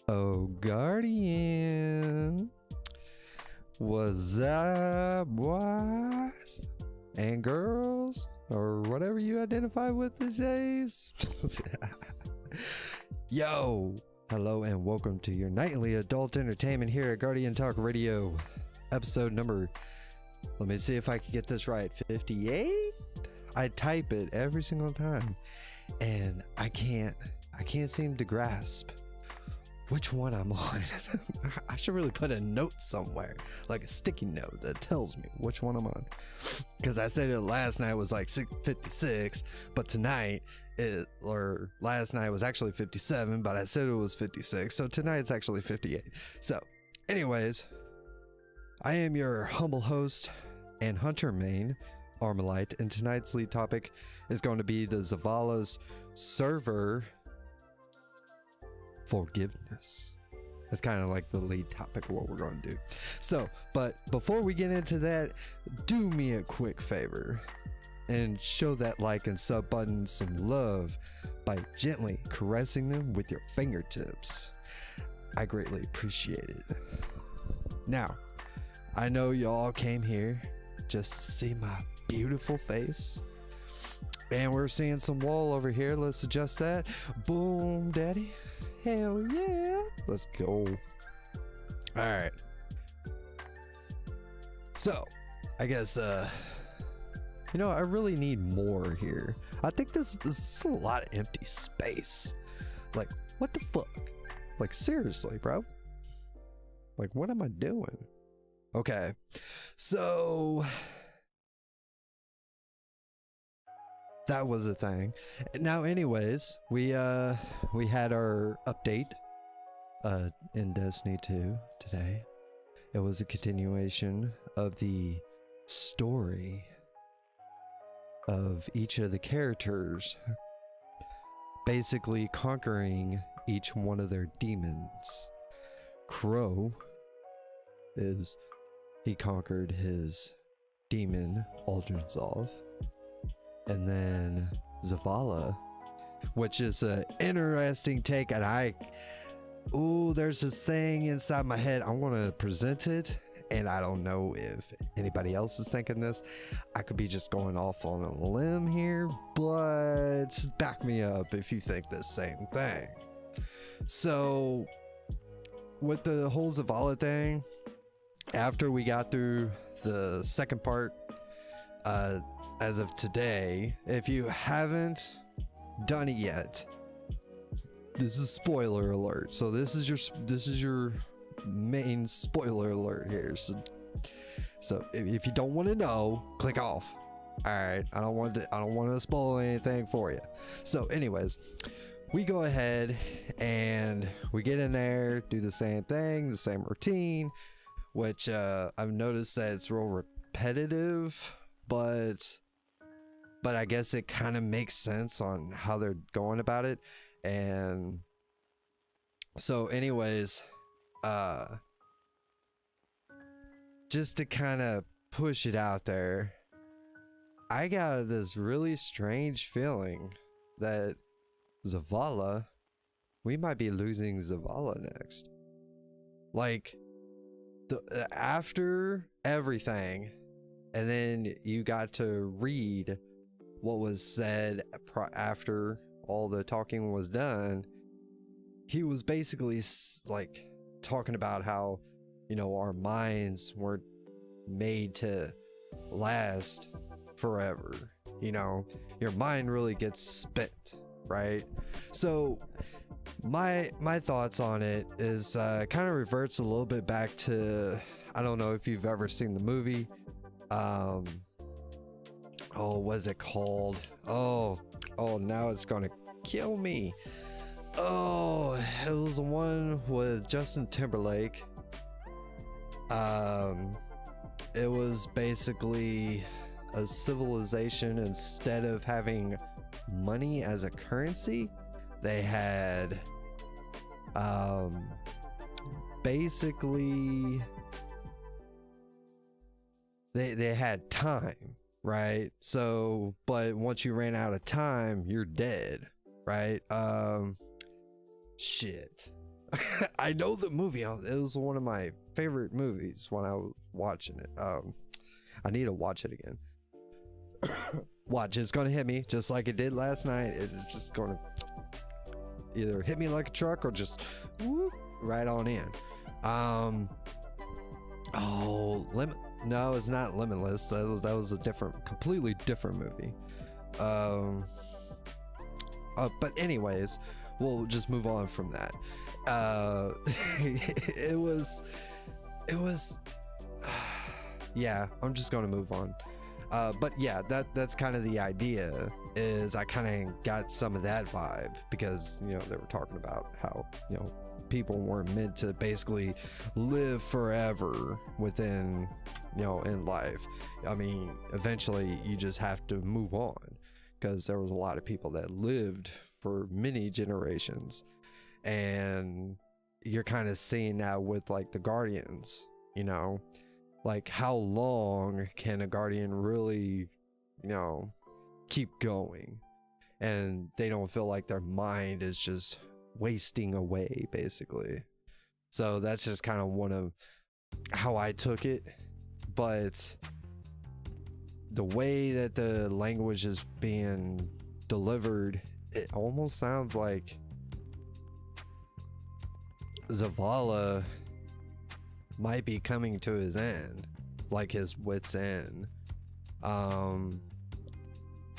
Oh, Guardian. What's up, boys and girls, or whatever you identify with these days? Yo, hello and welcome to your nightly adult entertainment here at Guardian Talk Radio. Episode number, let me see if I can get this right, 58? I type it every single time and I can't seem to grasp which one I'm on. I should really put a note somewhere, like a sticky note that tells me which one I'm on, because I said it last night was like 56, but tonight last night was actually 57, but I said it was 56, so tonight it's actually 58. So anyways, I am your humble host and hunter main, Armalite, and tonight's lead topic is going to be the Zavala's server forgiveness. That's kind of like the lead topic of what we're going to do. So, but before we get into that, do me a quick favor and show that like and sub button some love by gently caressing them with your fingertips. I greatly appreciate it. Now, I know y'all came here just to see my beautiful face, and we're seeing some wall over here. Let's adjust that. Boom, daddy. Hell yeah. Let's go. All right. So, I guess, I really need more here. I think this is a lot of empty space. Like, what the fuck? Like, seriously, bro? Like, what am I doing? Okay. So that was a thing. Now, anyways, we had our update in Destiny 2 today. It was a continuation of the story of each of the characters basically conquering each one of their demons. Crow he conquered his demon Aldrinzov. And then Zavala, which is an interesting take, and there's this thing inside my head. I'm gonna present it, and I don't know if anybody else is thinking this. I could be just going off on a limb here, but back me up if you think the same thing. So with the whole Zavala thing, after we got through the second part, as of today, if you haven't done it yet, this is spoiler alert. So this is your main spoiler alert here. So if you don't want to know, click off. All right, I don't want to spoil anything for you. So anyways, we go ahead and we get in there, do the same thing, the same routine, which I've noticed that it's real repetitive, but I guess it kind of makes sense on how they're going about it. And so anyways, just to kind of push it out there, I got this really strange feeling that Zavala, we might be losing Zavala next. Like, after everything, and then you got to read what was said after all the talking was done. He was basically like talking about how, our minds weren't made to last forever. Your mind really gets spent, right? So my thoughts on it is kind of reverts a little bit back to, I don't know if you've ever seen the movie, what's it called? Oh, now it's gonna kill me. Oh, it was the one with Justin Timberlake. It was basically a civilization. Instead of having money as a currency, they had basically they had time, right? So, but once you ran out of time, you're dead, right? Shit. I know the movie. It was one of my favorite movies when I was watching it. I need to watch it again. Watch, it's gonna hit me just like it did last night. It's just gonna either hit me like a truck or just whoop, right on in. No, it's not Limitless. That was a completely different movie. But anyways, we'll just move on from that. It was yeah, I'm just gonna move on. But yeah, that's kind of the idea. Is I kind of got some of that vibe because they were talking about how people weren't meant to basically live forever within in life. I mean, eventually you just have to move on, because there was a lot of people that lived for many generations, and you're kind of seeing that with like the Guardians. Like, how long can a Guardian really keep going, and they don't feel like their mind is just wasting away, basically. So that's just kind of one of how I took it. But the way that the language is being delivered, it almost sounds like Zavala might be coming to his end, like his wit's end.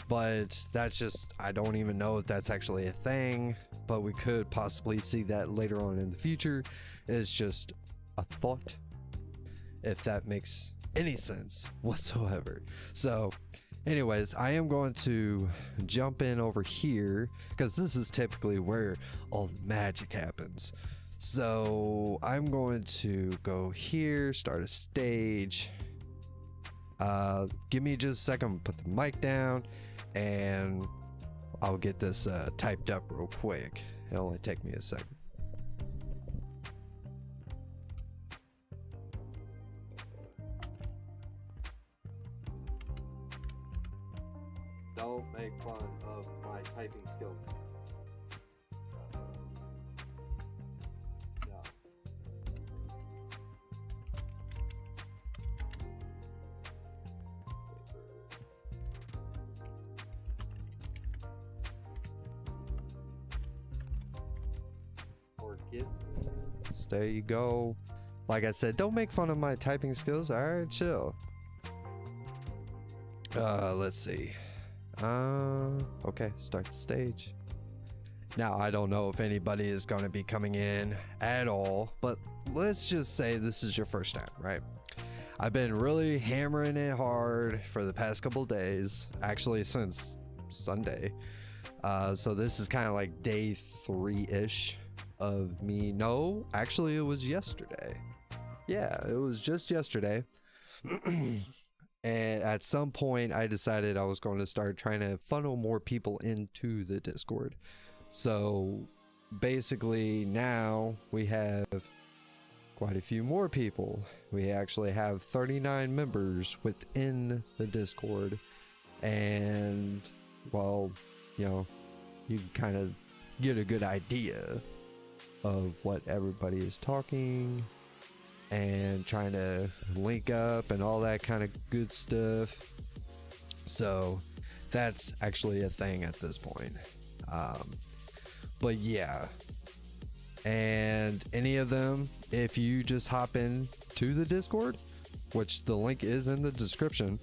But that's just, I don't even know if that's actually a thing, but we could possibly see that later on in the future. It's just a thought, if that makes any sense whatsoever. So anyways, I am going to jump in over here, because this is typically where all the magic happens. So I'm going to go here, start a stage. Give me just a second, put the mic down, and I'll get this typed up real quick. It'll only take me a second. Don't make fun of my typing skills. There you go. Like I said, don't make fun of my typing skills. All right, chill. Let's see. Okay, start the stage. Now, I don't know if anybody is going to be coming in at all, but let's just say this is your first time, right? I've been really hammering it hard for the past couple days, actually since Sunday. So this is kind of like day 3-ish of me. No, actually it was yesterday. Yeah, it was just yesterday. And at some point I decided I was going to start trying to funnel more people into the Discord. So basically now we have quite a few more people. We actually have 39 members within the Discord, and well, you can kind of get a good idea of what everybody is talking and trying to link up and all that kind of good stuff. So that's actually a thing at this point. But yeah, and any of them, if you just hop in to the Discord, which the link is in the description,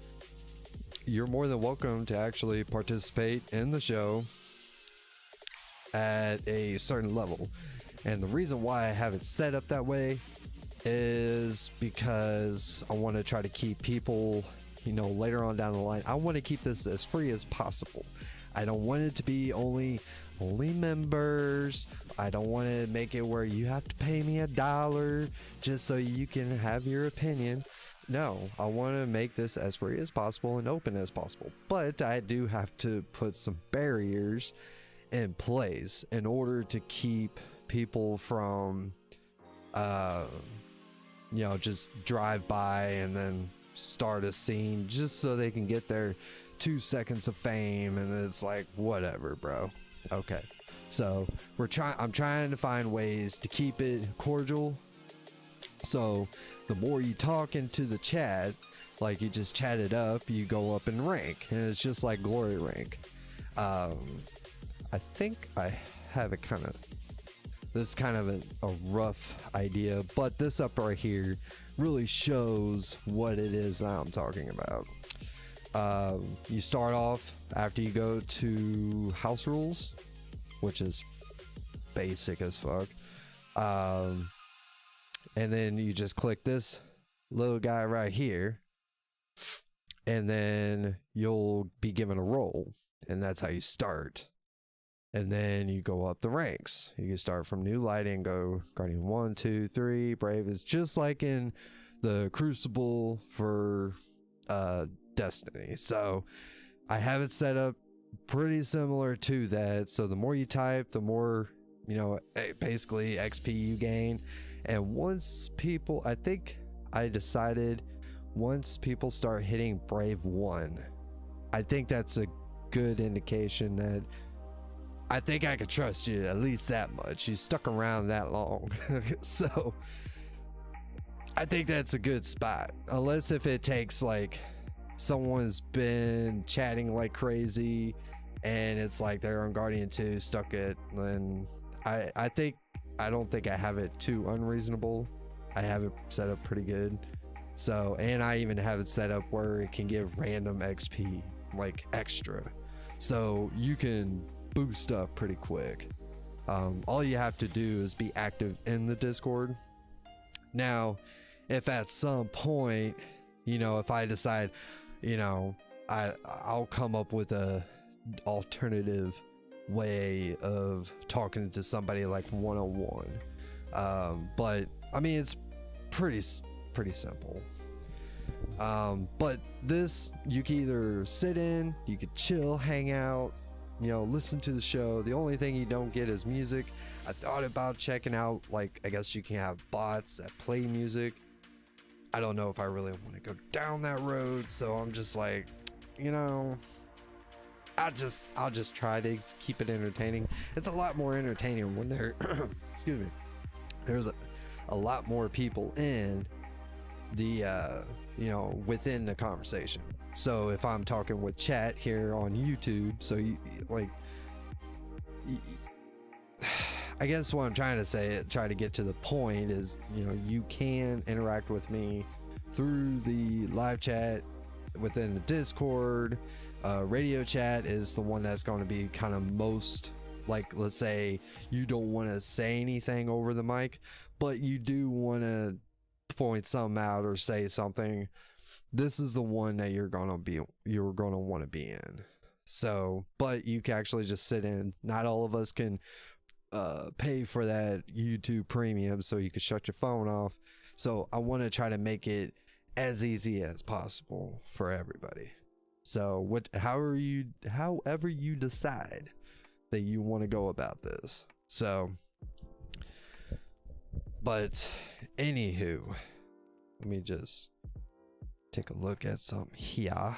you're more than welcome to actually participate in the show at a certain level. And the reason why I have it set up that way is because I want to try to keep people, later on down the line, I want to keep this as free as possible. I don't want it to be only members. I don't want to make it where you have to pay me $1 just so you can have your opinion. No, I want to make this as free as possible and open as possible. But I do have to put some barriers in place in order to keep people from just drive by and then start a scene just so they can get their 2 seconds of fame, and it's like, whatever, bro. Okay, So I'm trying to find ways to keep it cordial. So the more you talk into the chat, like you just chat it up, you go up in rank, and it's just like glory rank. I think I have it kind of, this is kind of a rough idea, but this up right here really shows what it is that I'm talking about. You start off after you go to house rules, which is basic as fuck. And then you just click this little guy right here, and then you'll be given a role, and that's how you start. And then you go up the ranks. You can start from new lighting, go Guardian 1, 2, 3. Brave is just like in the Crucible for Destiny. So I have it set up pretty similar to that. So the more you type, the more, you know, basically XP you gain. And once people, I think I decided once people start hitting Brave 1, I think that's a good indication that I think I could trust you at least that much. You stuck around that long. So I think that's a good spot. Unless if it takes like someone's been chatting like crazy and it's like they're on Guardian 2 stuck it, then I don't think I have it too unreasonable. I have it set up pretty good. So, and I even have it set up where it can give random XP, like extra. So you can boost up pretty quick. All you have to do is be active in the Discord. Now, if at some point, you know, if I decide, you know, I'll come up with a alternative way of talking to somebody like one-on-one. But I mean, it's pretty simple. But this, you can either sit in, you could chill, hang out, you know, listen to the show. The only thing you don't get is music. I thought about checking out, like, I guess you can have bots that play music. I don't know if I really want to go down that road, so I'm just like, you know, I'll just try to keep it entertaining. It's a lot more entertaining when there excuse me, there's a lot more people in the you know, within the conversation. So if I'm talking with chat here on YouTube, so you like, I guess what I'm trying to say, try to get to the point is, you know, you can interact with me through the live chat within the Discord. Radio chat is the one that's going to be kind of most, like, let's say you don't want to say anything over the mic, but you do want to point something out or say something. This is the one that you're going to want to be in. So, but you can actually just sit in. Not all of us can pay for that YouTube premium, so you can shut your phone off. So I want to try to make it as easy as possible for everybody. So however you decide that you want to go about this. So, but anywho, let me just take a look at something here.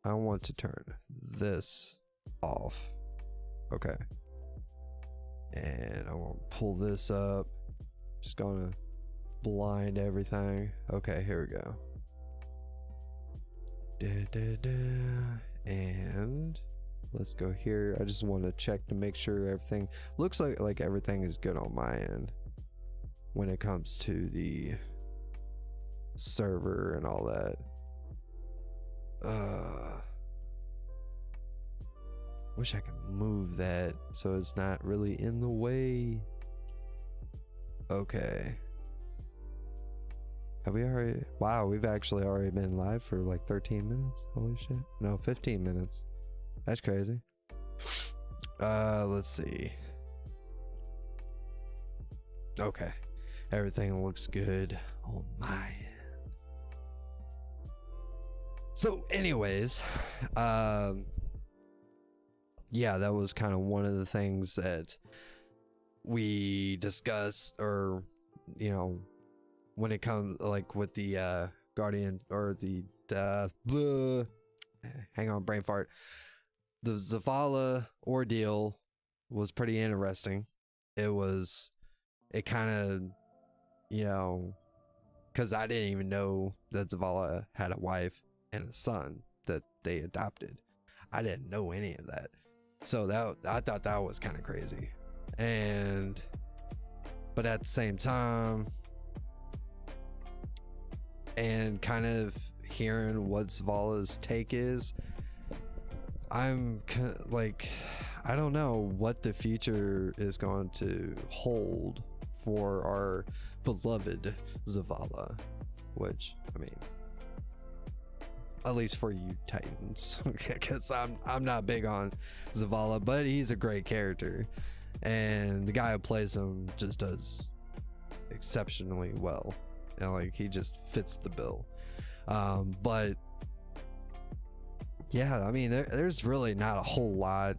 I want to turn this off. Okay. And I want to pull this up. Just gonna blind everything. Okay, here we go. And let's go here. I just want to check to make sure everything looks like everything is good on my end when it comes to the server and all that. Wish I could move that so it's not really in the way. Okay. Have we already? Wow, we've actually already been live for like 13 minutes. Holy shit. No, 15 minutes. That's crazy. Let's see. Okay. Everything looks good on my end. So anyways, yeah, that was kind of one of the things that we discussed, or, you know, when it comes like with the Guardian or the hang on, brain fart, the Zavala ordeal was pretty interesting. It kind of, you know, because I didn't even know that Zavala had a wife and a son that they adopted. I didn't know any of that. So I thought that was kind of crazy. But at the same time, and kind of hearing what Zavala's take is, I'm like, I don't know what the future is going to hold for our beloved Zavala, which, I mean, at least for you Titans, because I'm not big on Zavala, but he's a great character, and the guy who plays him just does exceptionally well. You know, like, he just fits the bill. But yeah, I mean, there's really not a whole lot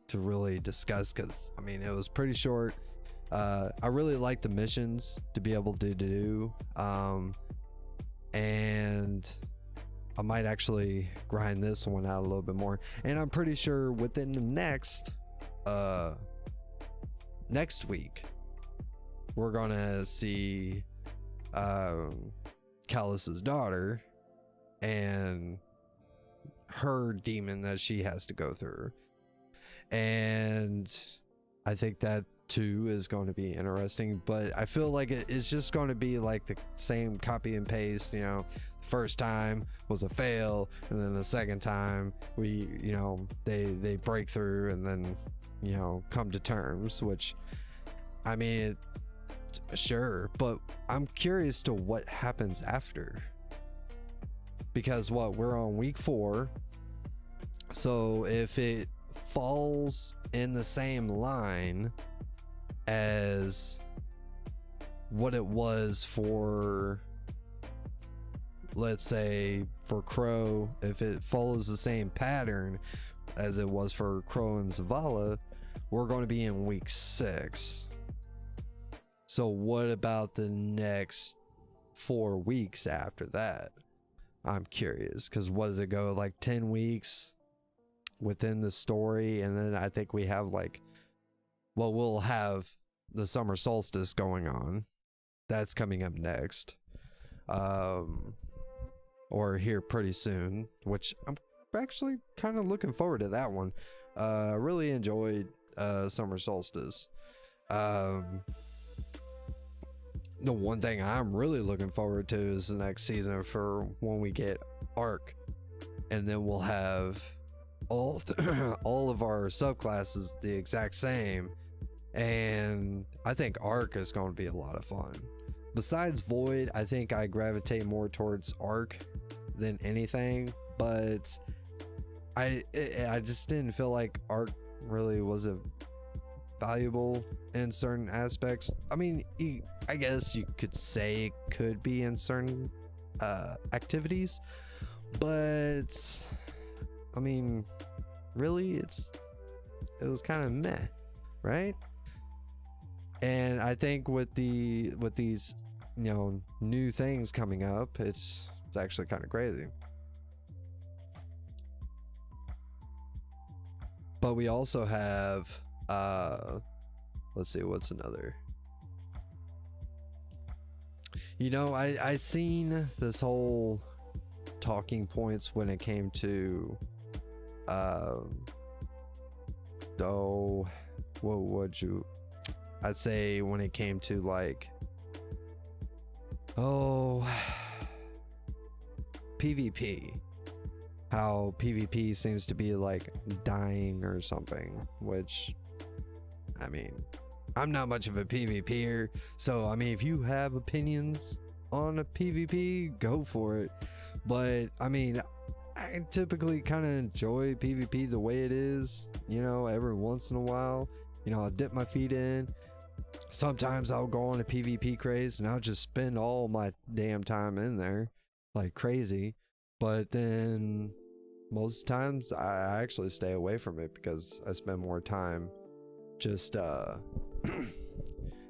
to really discuss, because I mean, it was pretty short. I really like the missions to be able to do, and I might actually grind this one out a little bit more, and I'm pretty sure within the next week we're gonna see Callus's daughter and her demon that she has to go through, and I think that too is going to be interesting. But I feel like it's just going to be like the same copy and paste, you know. First time was a fail, and then the second time they break through and then, you know, come to terms, which, I mean, sure, but I'm curious to what happens after, because we're on week 4, so if it falls in the same line as what it was for, let's say, for Crow, if it follows the same pattern as it was for Crow and Zavala, we're going to be in week 6. So what about the next 4 weeks after that? I'm curious, because what does it go, like 10 weeks within the story? And then I think we have we'll have the summer solstice going on. That's coming up next, or here pretty soon, which I'm actually kind of looking forward to that one. I really enjoyed summer solstice. The one thing I'm really looking forward to is the next season, for when we get Arc, and then we'll have all of our subclasses the exact same, and I think Arc is going to be a lot of fun. Besides Void, I think I gravitate more towards Arc than anything, but I just didn't feel like Arc really was valuable in certain aspects. I mean, I guess you could say it could be in certain activities, but I mean, really, it was kind of meh, right? And I think with these, you know, new things coming up, it's actually kind of crazy. But we also have let's see, what's another, you know, I seen this whole talking points when it came to I'd say when it came to like, PvP, how PvP seems to be like dying or something, which, I mean, I'm not much of a PvPer, so I mean, if you have opinions on a PvP, go for it. But I mean, I typically kind of enjoy PvP the way it is, you know. Every once in a while, you know, I'll dip my feet in. Sometimes I'll go on a PvP craze and I'll just spend all my damn time in there like crazy. But then most times I actually stay away from it, because I spend more time just I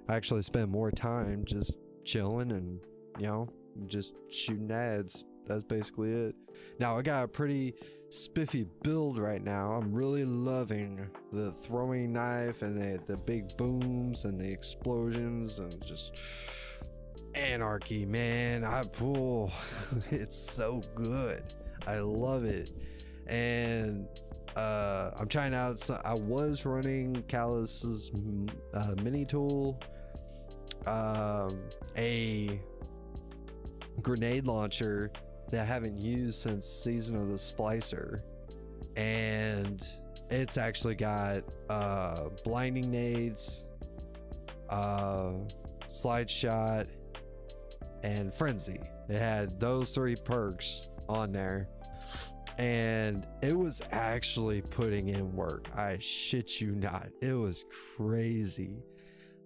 actually spend more time just chilling and, you know, just shooting ads That's basically it. Now I got a pretty spiffy build right now. I'm really loving the throwing knife and the big booms and the explosions and just anarchy, man. It's so good. I love it. And I'm trying out. I was running Callus's mini tool, a grenade launcher that I haven't used since Season of the Splicer, and it's actually got blinding nades, slide shot, and frenzy. It had those 3 perks on there, and it was actually putting in work. I shit you not, it was crazy.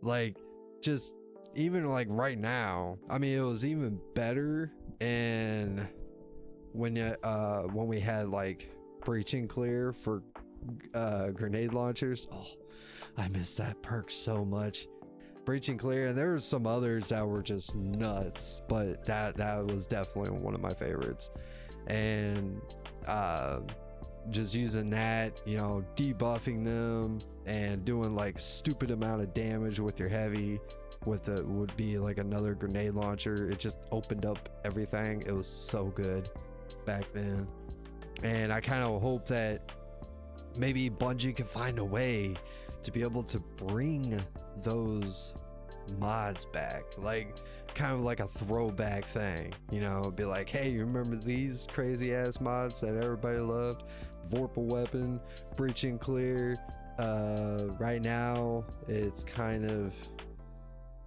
Like, just even like right now, I mean, it was even better. And when we had like breaching clear for grenade launchers, oh, I miss that perk so much. Breaching clear, and there were some others that were just nuts, but that was definitely one of my favorites. And just using that, you know, debuffing them and doing like stupid amount of damage with your heavy with it would be like another grenade launcher. It just opened up everything. It was so good back then, and I kind of hope that maybe Bungie can find a way to be able to bring those mods back, like kind of like a throwback thing, you know, be like, hey, you remember these crazy ass mods that everybody loved? Vorpal weapon, breaching clear. Right now it's kind of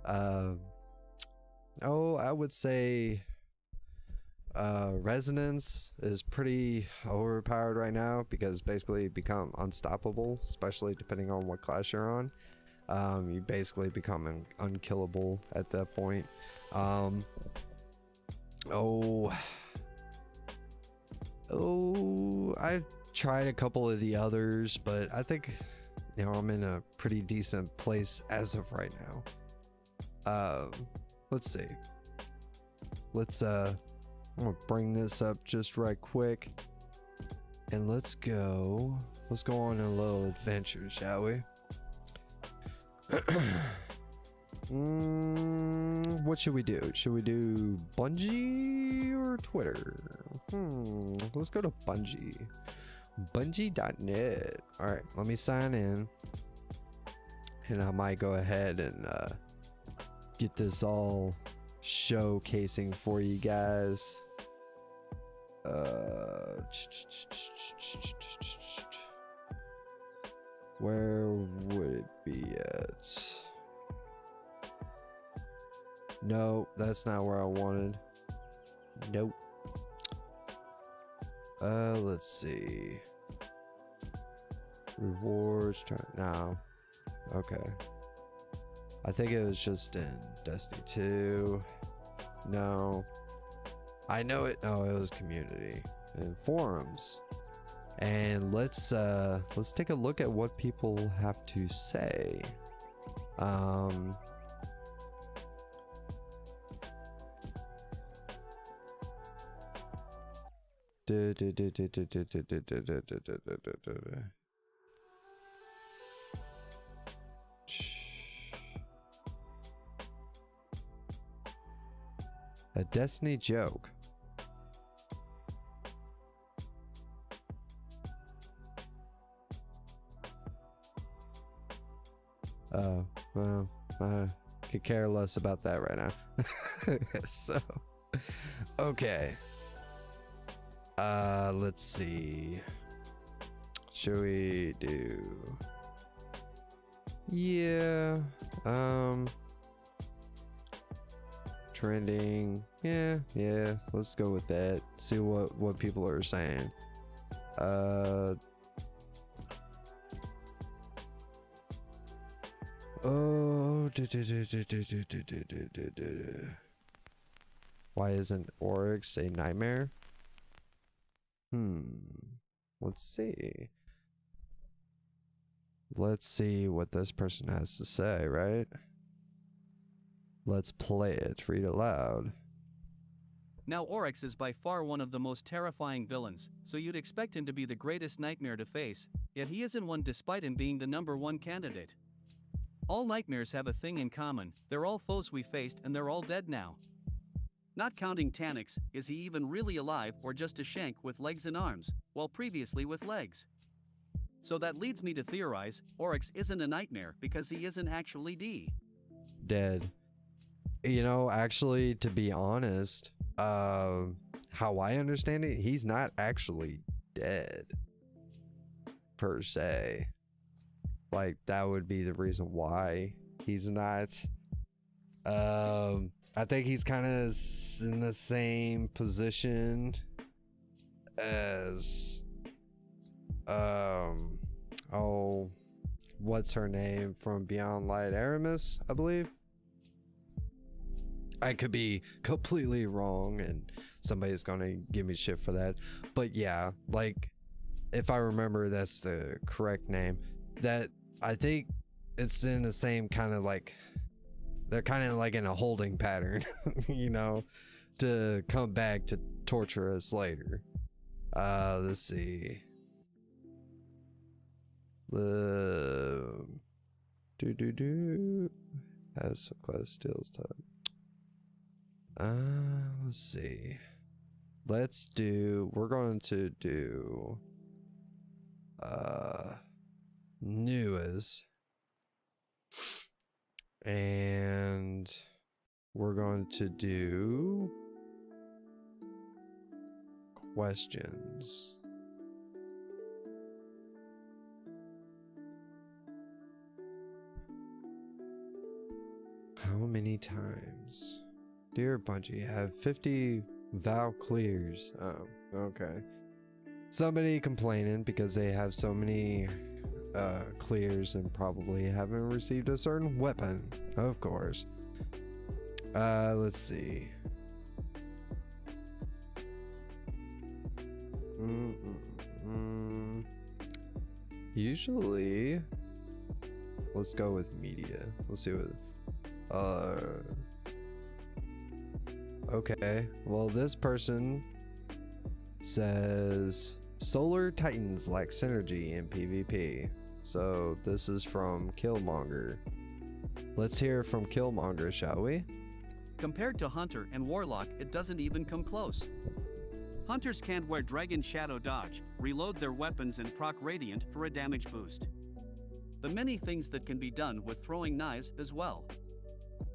I would say resonance is pretty overpowered right now, because basically you become unstoppable, especially depending on what class you're on. You basically become unkillable at that point. I tried a couple of the others, but I think, you know, I'm in a pretty decent place as of right now. Let's see. I'm gonna bring this up just right quick, and let's go on a little adventure, shall we? What should we do? Should we do Bungie or Twitter? Let's go to Bungie. Bungie.net. All right, let me sign in, and I might go ahead and get this all showcasing for you guys. Where would it be at? No, that's not where I wanted. Nope. Let's see. Rewards, no. Okay. I think it was just in Destiny 2. No. I know it. Oh, it was community and forums. And let's take a look at what people have to say. A Destiny joke. Well, I could care less about that right now. So, okay. Let's see. Should we do? Yeah. Trending. Yeah. Let's go with that. See what people are saying. Oh, why isn't Oryx a nightmare? Let's see. Let's see what this person has to say, right? Let's play it. Read it loud. Now Oryx is by far one of the most terrifying villains, so you'd expect him to be the greatest nightmare to face, yet he isn't one despite him being the #1 candidate. All nightmares have a thing in common, they're all foes we faced and they're all dead now. Not counting Tanix, is he even really alive or just a shank with legs and arms, while previously with legs? So that leads me to theorize, Oryx isn't a nightmare because he isn't actually dead. You know, actually, to be honest, how I understand it, he's not actually dead per se. Like, that would be the reason why he's not. I think he's kind of in the same position as oh, what's her name from Beyond Light, Aramis, I believe. I could be completely wrong and somebody's gonna give me shit for that, but yeah, like, if I remember that's the correct name, that I think it's in the same kind of, like, they're kind of like in a holding pattern, you know, to come back to torture us later. Let's see. Has some class steals time. Let's see. We're going to do newest, and we're going to do questions. How many times? Dear Bungie, have 50 Val clears. Oh, okay. Somebody complaining because they have so many clears and probably haven't received a certain weapon, of course. Let's see. Usually, let's go with media. Let's see what. Okay. Well, this person says Solar Titans lack synergy in PvP. So this is from Killmonger. Let's hear from Killmonger, shall we? Compared to Hunter and Warlock, it doesn't even come close. Hunters can't wear Dragon Shadow Dodge, reload their weapons and proc Radiant for a damage boost. The many things that can be done with throwing knives as well.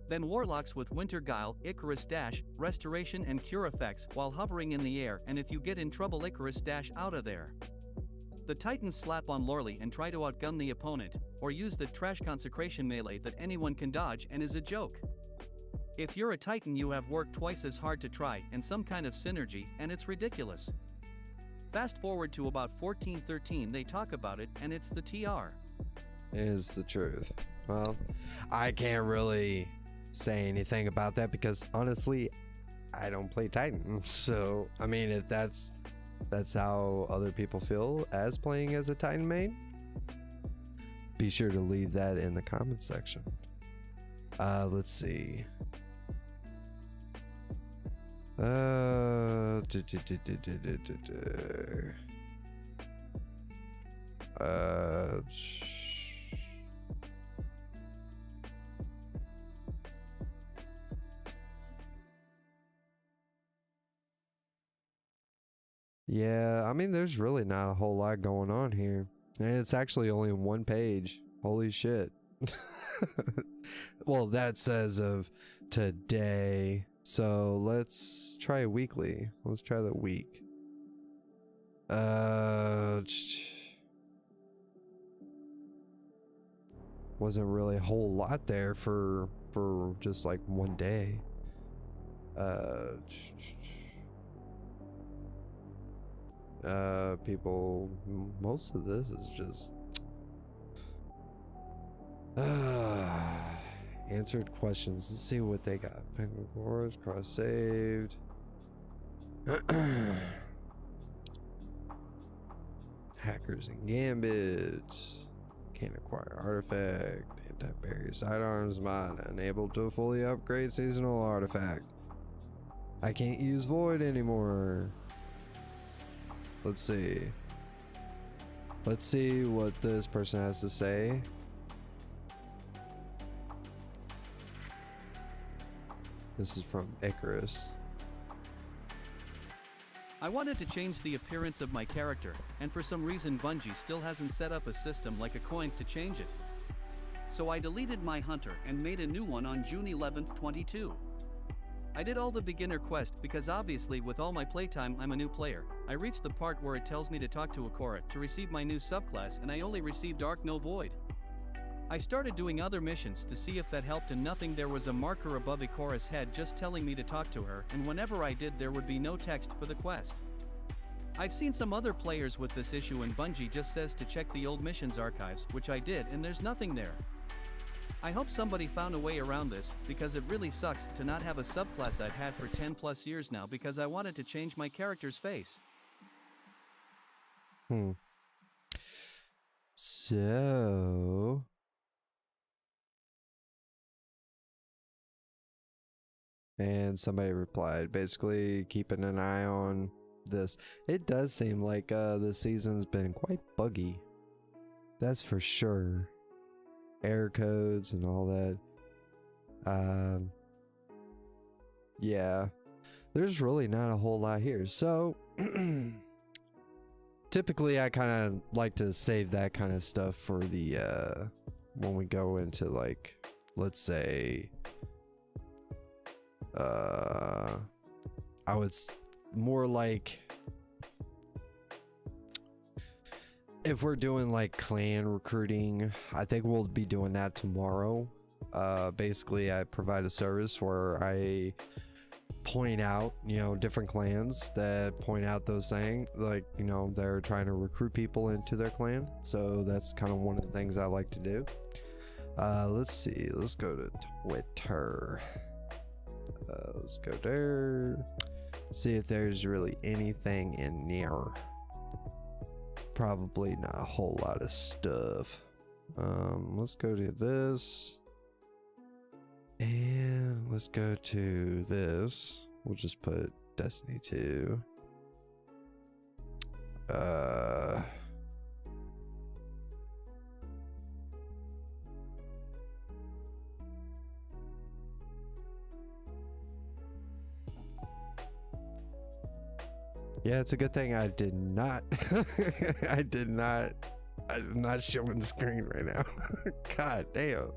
Then Warlocks with Winter Guile, Icarus Dash, Restoration and Cure effects while hovering in the air, and if you get in trouble, Icarus Dash out of there. The Titans slap on Lorley and try to outgun the opponent, or use the trash consecration melee that anyone can dodge and is a joke. If you're a Titan, you have worked twice as hard to try and some kind of synergy, and it's ridiculous. Fast forward to about 14-13, they talk about it and it's the TR. Is the truth. Well, I can't really say anything about that because honestly, I don't play Titan. So, I mean, if that's how other people feel as playing as a Titan main, be sure to leave that in the comment section. Let's see. Yeah, I mean, there's really not a whole lot going on here. And it's actually only one page. Holy shit. Well, that's as of today. So let's try weekly. Let's try the week. Wasn't really a whole lot there for just like one day. People, most of this is just answered questions. Let's see what they got. Penguin Wars, cross saved. Hackers and Gambit. Can't acquire artifact. Anti-barrier sidearms mod. Unable to fully upgrade seasonal artifact. I can't use void anymore. Let's see. Let's see what this person has to say. This is from Icarus. I wanted to change the appearance of my character, and for some reason Bungie still hasn't set up a system like a coin to change it. So I deleted my hunter and made a new one on June 11th, 22. I did all the beginner quest because obviously with all my playtime I'm a new player. I reached the part where it tells me to talk to Akora to receive my new subclass, and I only received Arc No Void. I started doing other missions to see if that helped, and nothing. There was a marker above Ikora's head just telling me to talk to her, and whenever I did there would be no text for the quest. I've seen some other players with this issue, and Bungie just says to check the old missions archives, which I did, and there's nothing there. I hope somebody found a way around this, because it really sucks to not have a subclass I've had for 10 plus years now because I wanted to change my character's face. So... And somebody replied, basically keeping an eye on this. It does seem like the season's been quite buggy. That's for sure. Error codes and all that. Yeah. There's really not a whole lot here. So, typically I kind of like to save that kind of stuff for the, when we go into, like, let's say... I would more like if we're doing like clan recruiting, I think we'll be doing that tomorrow. Basically I provide a service where I point out, you know, different clans that point out those things, like, you know, they're trying to recruit people into their clan. So that's kind of one of the things I like to do. Let's see, let's go to Twitter. Let's go there. See if there's really anything in there. Probably not a whole lot of stuff. Let's go to this. And let's go to this. We'll just put Destiny 2. Yeah, it's a good thing I did not. I'm not showing the screen right now. God damn.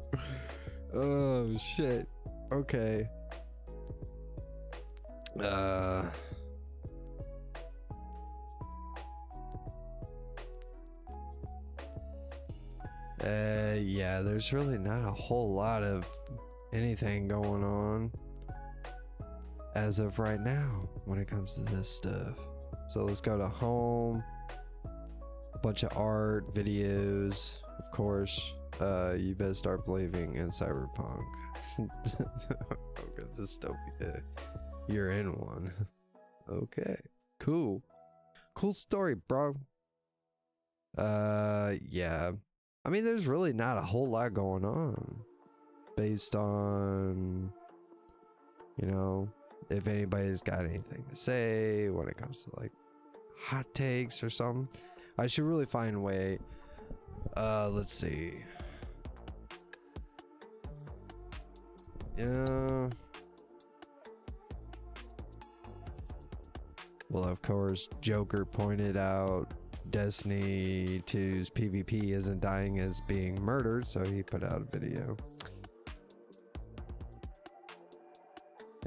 Oh shit. Okay. Yeah, there's really not a whole lot of anything going on as of right now when it comes to this stuff. So let's go to home. Bunch of art, videos, of course. You better start believing in cyberpunk. Okay, dystopia. You're in one. Okay, cool story, bro. Yeah, I mean, there's really not a whole lot going on based on, you know, if anybody's got anything to say when it comes to like hot takes or something. I should really find a way. Let's see. Yeah. Well, of course, Joker pointed out Destiny 2's PvP isn't dying, as being murdered, so he put out a video.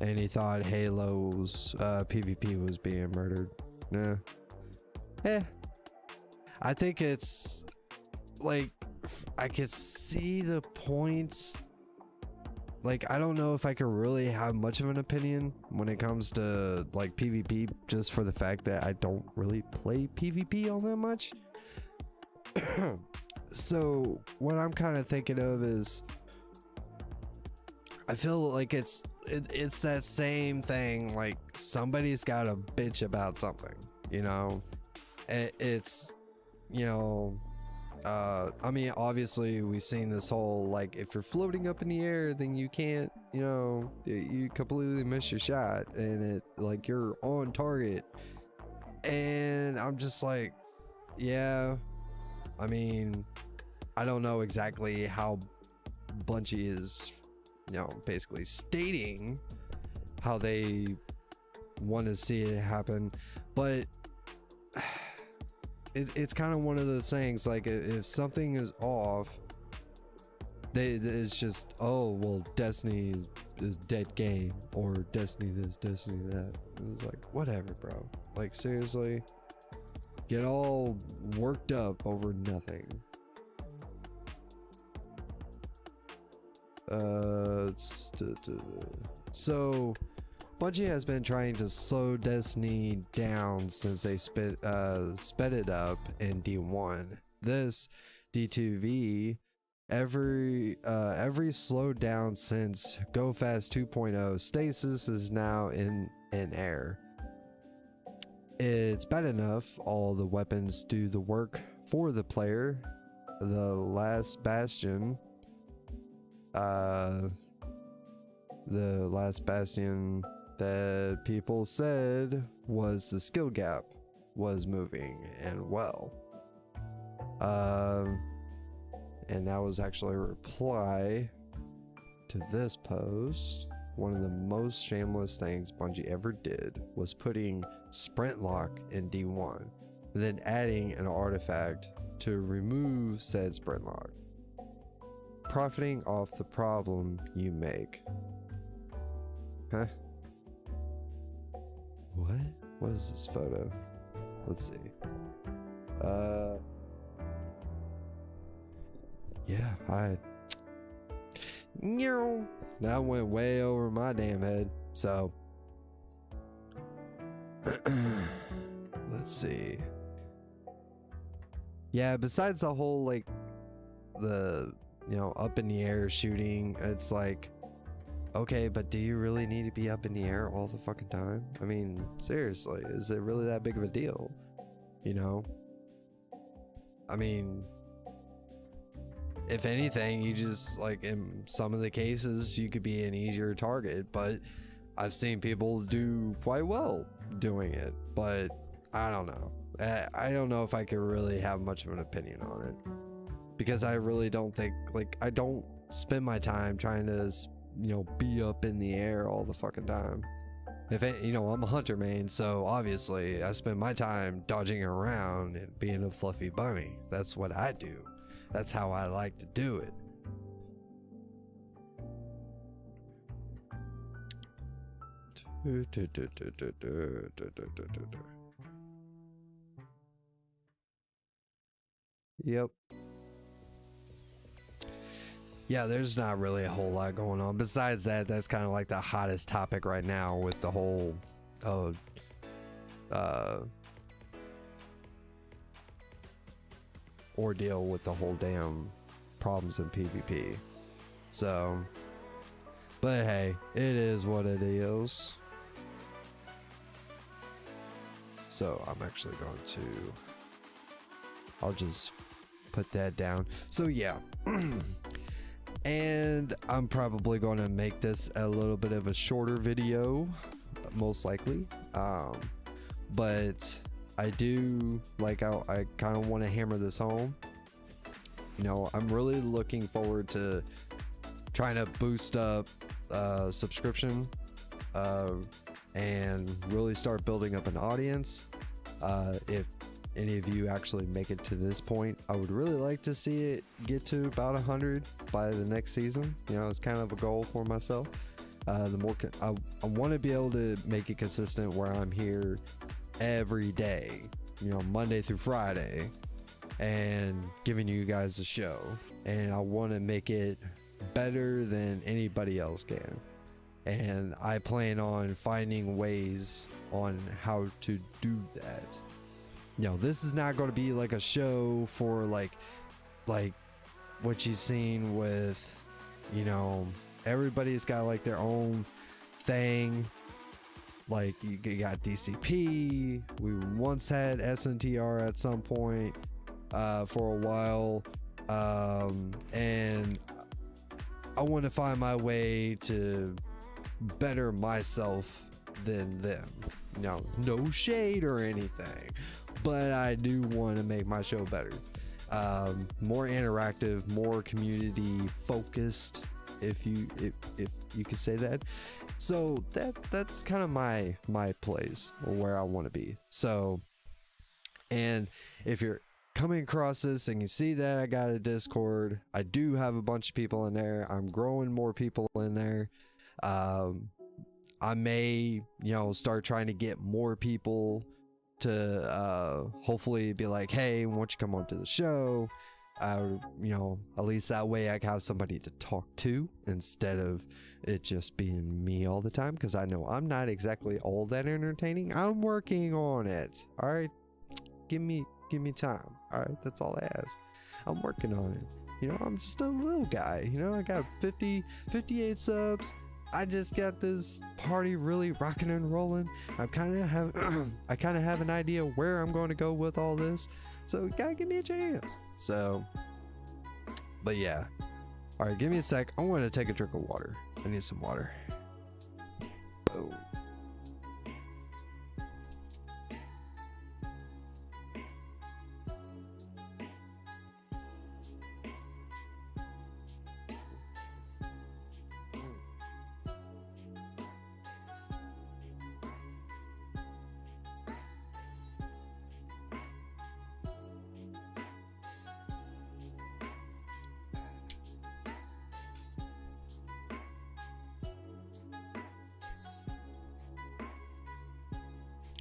And he thought Halo's PvP was being murdered. Nah. I think it's like, I could see the point. Like, I don't know if I could really have much of an opinion when it comes to like PvP, just for the fact that I don't really play PvP all that much. So what I'm kind of thinking of is, I feel like it's that same thing, like somebody's got to bitch about something, you know. It's, you know, I mean, obviously we've seen this whole, like, if you're floating up in the air, then you can't, you know, you completely miss your shot, and it, like, you're on target. And I'm just like, yeah, I mean, I don't know exactly how Bungie is, you know, basically stating how they want to see it happen, but it's kind of one of those things, like, if something is off, it's just, oh, well, Destiny is dead game, or Destiny this, Destiny that. It's like, whatever, bro. Like, seriously, get all worked up over nothing. So Bungie has been trying to slow Destiny down since they sped it up in D1. This D2V, every slowed down since Go Fast 2.0. Stasis is now in air. It's bad enough all the weapons do the work for the player. The last bastion that people said was the skill gap was moving and well. And that was actually a reply to this post. One of the most shameless things Bungie ever did was putting sprint lock in D1 and then adding an artifact to remove said sprint lock, profiting off the problem you make. Huh? What is this photo? Let's see. Yeah, that went way over my damn head. So let's see. Yeah, besides the whole, like, the, you know, up in the air shooting, it's like, okay, but do you really need to be up in the air all the fucking time? I mean, seriously, is it really that big of a deal? You know? I mean, if anything, you just, like, in some of the cases, you could be an easier target, but I've seen people do quite well doing it, but I don't know. I don't know if I could really have much of an opinion on it, because I really don't think, like, I don't spend my time trying to, you know, be up in the air all the fucking time. If it, you know, I'm a hunter main, so obviously I spend my time dodging around and being a fluffy bunny. That's what I do. That's how I like to do it. Yep. Yeah, there's not really a whole lot going on. Besides that, that's kind of like the hottest topic right now with the whole ordeal with the whole damn problems in PvP. So, but hey, it is what it is. So I'm actually going to, I'll just put that down. So yeah. And I'm probably going to make this a little bit of a shorter video, most likely. But I do, like, I kind of want to hammer this home. You know, I'm really looking forward to trying to boost up subscription and really start building up an audience. If any of you actually make it to this point, I would really like to see it get to about 100 by the next season. You know, it's kind of a goal for myself. The more I want to be able to make it consistent where I'm here every day, you know, Monday through Friday, and giving you guys a show. And I want to make it better than anybody else can. And I plan on finding ways on how to do that. You know, this is not going to be like a show for like what you've seen with, you know, everybody's got like their own thing. Like you got DCP. We once had SNTR at some point. for a while, and I want to find my way to better myself than them. No shade or anything, but I do want to make my show better, more interactive, more community focused, if you could say that. So that's kind of my place, or where I want to be. So, and if you're coming across this and you see that I got a Discord, I do have a bunch of people in there. I'm growing more people in there. I may, start trying to get more people to hopefully be like, hey, why don't you come on to the show? At least that way I can have somebody to talk to instead of it just being me all the time, because I know I'm not exactly all that entertaining. I'm working on it. All right, give me time. All right, that's all I ask. I'm working on it. I'm just a little guy. I got 58 subs. I just got this party really rocking and rolling. I kind of have an idea where I'm going to go with all this, so you gotta give me a chance. So, but yeah. All right, give me a sec. I want to take a drink of water. I need some water. Boom.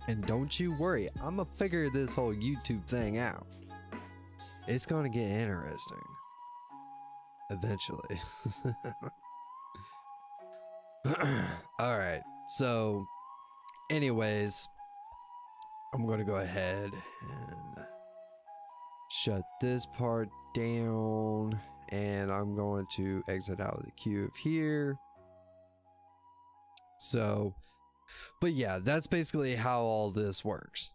And don't you worry, I'm gonna figure this whole YouTube thing out. It's gonna get interesting. Eventually. Alright, so anyways, I'm gonna go ahead and shut this part down, and I'm going to exit out of the queue of here. So, but yeah, that's basically how all this works.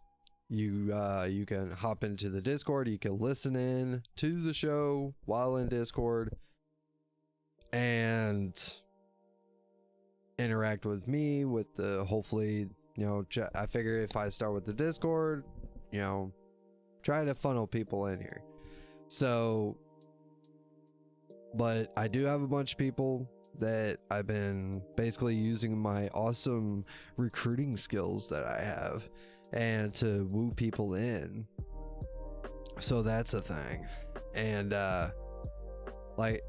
You can hop into the Discord, you can listen in to the show while in Discord and interact with me with the, hopefully, I figure if I start with the Discord, try to funnel people in here. So, but I do have a bunch of people that I've been basically using my awesome recruiting skills that I have and to woo people in. So that's a thing. And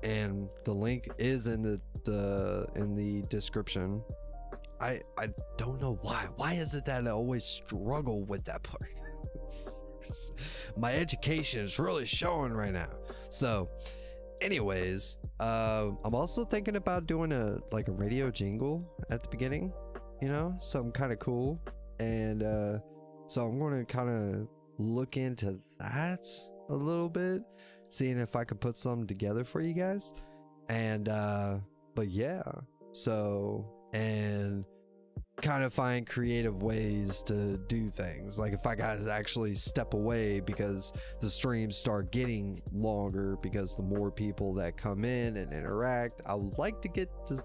and the link is in the description. I don't know why is it that I always struggle with that part. My education is really showing right now. So anyways, I'm also thinking about doing a radio jingle at the beginning, something kind of cool. And so I'm going to kind of look into that a little bit, seeing if I could put something together for you guys. And but yeah, so, and kind of find creative ways to do things. Like if I gotta actually step away because the streams start getting longer, because the more people that come in and interact, I would like to get to,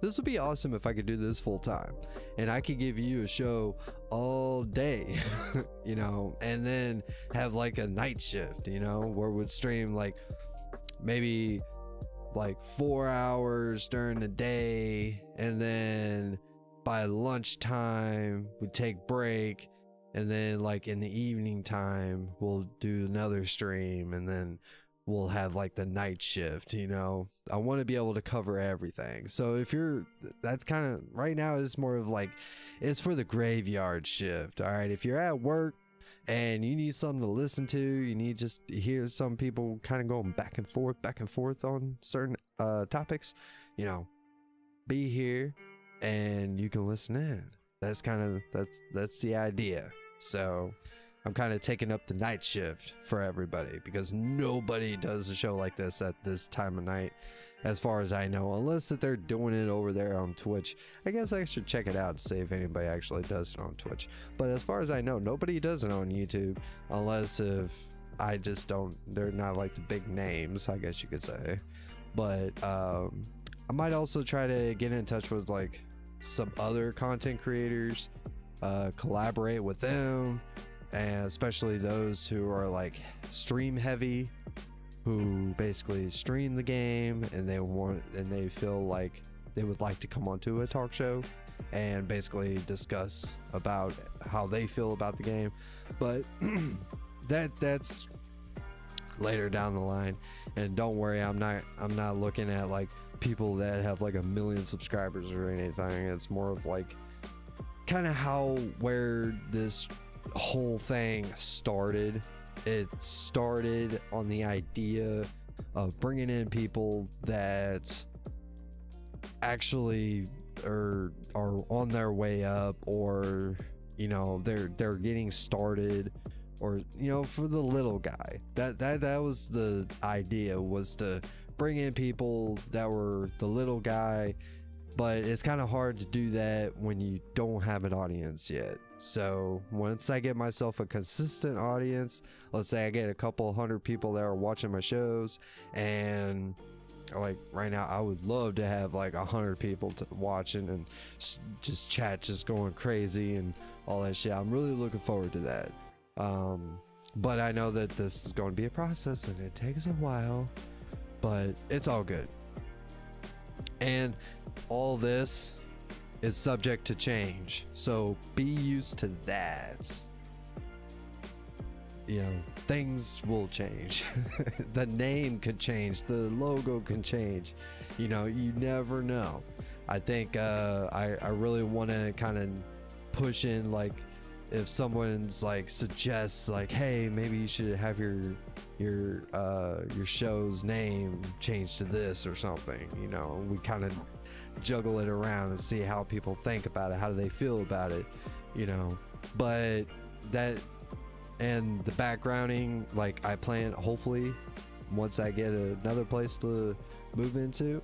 this would be awesome if I could do this full time and I could give you a show all day, and then have a night shift, where we'd stream maybe 4 hours during the day, and then by lunchtime we take break, and then in the evening time we'll do another stream, and then we'll have the night shift. I want to be able to cover everything. So if that's kind of right now, it's more of it's for the graveyard shift. All right, if you're at work and you need something to listen to, you need just to hear some people kind of going back and forth on certain topics, be here and you can listen in. That's that's the idea. So I'm kind of taking up the night shift for everybody, because nobody does a show like this at this time of night, as far as I know, unless that they're doing it over there on Twitch. I guess I should check it out to see if anybody actually does it on Twitch. But as far as I know, nobody does it on YouTube, unless if I just don't, they're not like the big names, I guess you could say. But I might also try to get in touch with like some other content creators, collaborate with them, and especially those who are like stream heavy, who basically stream the game and they feel like they would like to come onto a talk show and basically discuss about how they feel about the game. But that's later down the line. And don't worry, I'm not looking at like people that have like 1 million subscribers or anything. It's more of like kind of where this whole thing started. It started on the idea of bringing in people that actually are on their way up, or you know, they're getting started, or you know, for the little guy. That was the idea, was to bring in people that were the little guy. But it's kind of hard to do that when you don't have an audience yet. So once I get myself a consistent audience, let's say I get a couple hundred people that are watching my shows, and like right now I would love to have like 100 people watching and just chat just going crazy and all that shit. I'm really looking forward to that. But I know that this is going to be a process and it takes a while, but it's all good. And all this is subject to change, so be used to that. You know, things will change. The name could change, the logo can change, you know, you never know. I think I really want to kind of push in, like, if someone's like suggests like, hey, maybe you should have your show's name changed to this or something, you know, we kind of juggle it around and see how people think about it, how do they feel about it, you know. But that, and the backgrounding, like I plan, hopefully once I get another place to move into,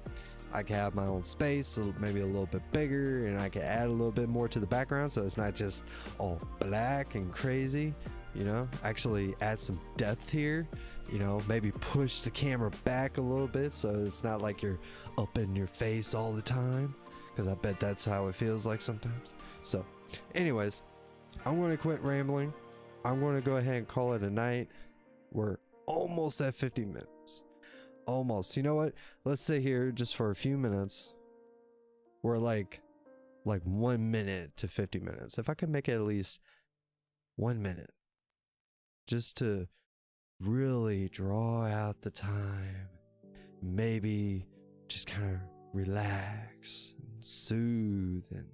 I can have my own space, maybe a little bit bigger, and I can add a little bit more to the background, so it's not just all black and crazy, you know. Actually add some depth here, you know, maybe push the camera back a little bit so it's not like you're up in your face all the time, because I bet that's how it feels like sometimes. So anyways, I'm going to quit rambling. I'm going to go ahead and call it a night. We're almost at 50 minutes. Almost. You know what? Let's sit here just for a few minutes. We're like 1 minute to 50 minutes. If I could make it at least 1 minute, just to really draw out the time, maybe just kind of relax and soothe, and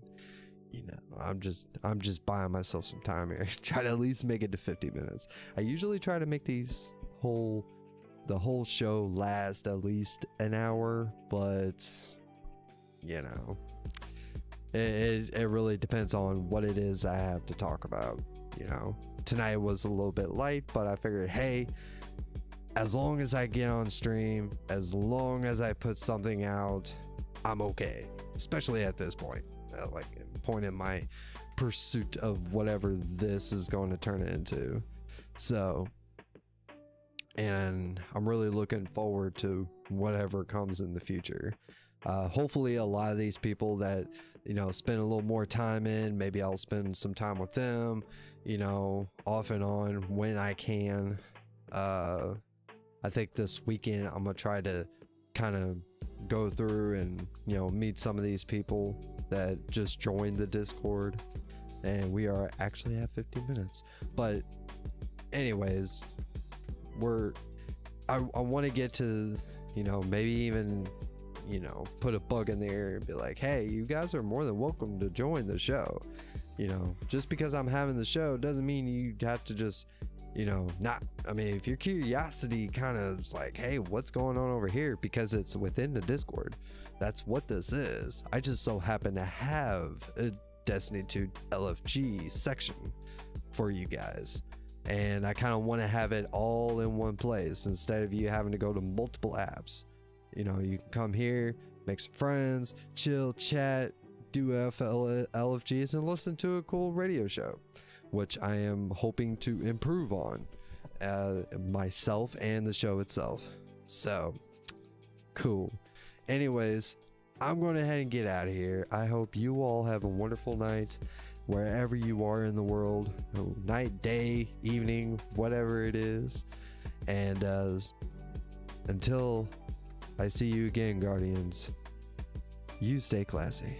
you know, I'm just buying myself some time here. Try to at least make it to 50 minutes. I usually try to make the whole show last at least an hour, but you know, it really depends on what it is I have to talk about. You know, tonight was a little bit light, but I figured, hey, as long as I get on stream, as long as I put something out, I'm okay. Especially at this point, like point in my pursuit of whatever this is going to turn it into. So, and I'm really looking forward to whatever comes in the future. Hopefully a lot of these people that, you know, spend a little more time in, maybe I'll spend some time with them, you know, off and on when I can. I think this weekend I'm gonna try to kind of go through and, you know, meet some of these people that just joined the Discord, and we are actually at 50 minutes. But anyways, I want to get to, you know, maybe even, you know, put a bug in the air and be like, hey, you guys are more than welcome to join the show. You know, just because I'm having the show doesn't mean you have to just, you know, not, I mean, if your curiosity kind of is like, hey, what's going on over here, because it's within the Discord, that's what this is. I just so happen to have a Destiny 2 LFG section for you guys, and I kind of want to have it all in one place instead of you having to go to multiple apps. You know, you can come here, make some friends, chill, chat, do LFGs, and listen to a cool radio show, which I am hoping to improve on. myself and the show itself. So cool. Anyways, I'm going to head and get out of here. I hope you all have a wonderful night wherever you are in the world. Night, day, evening, whatever it is. And until I see you again, Guardians, you stay classy.